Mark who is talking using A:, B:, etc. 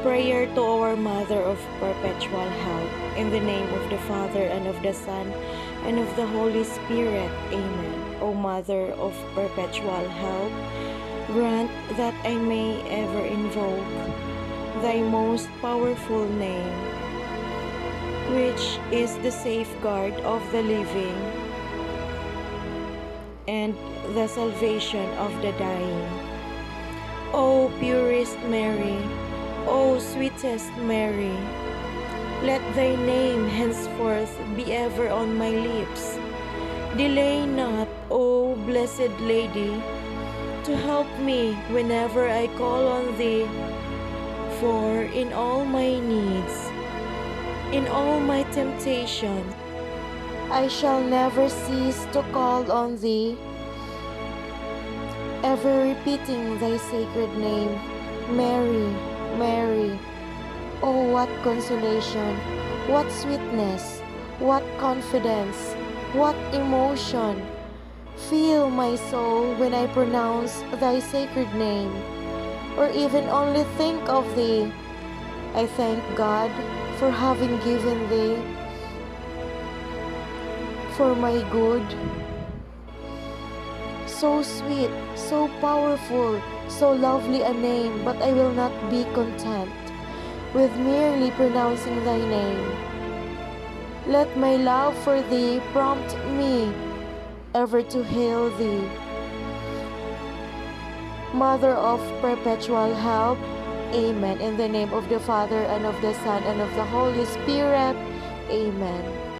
A: Prayer to our Mother of Perpetual Help. In the name of the Father, and of the Son, and of the Holy Spirit. Amen. O Mother of Perpetual Help, grant that I may ever invoke Thy most powerful name, which is the safeguard of the living and the salvation of the dying. O purest Mary, O sweetest Mary, let Thy name henceforth be ever on my lips. Delay not, O Blessed Lady, to help me whenever I call on Thee, for in all my needs, in all my temptations, I shall never cease to call on Thee, ever repeating Thy sacred name, Mary, Mary. Oh, what consolation, what sweetness, what confidence, what emotion fill my soul when I pronounce Thy sacred name, or even only think of Thee. I thank God for having given Thee for my good. So sweet, so powerful, so lovely a name, but I will not be content with merely pronouncing Thy name. Let my love for Thee prompt me ever to hail Thee. Mother of Perpetual Help. Amen. In the name of the Father, and of the Son, and of the Holy Spirit. Amen.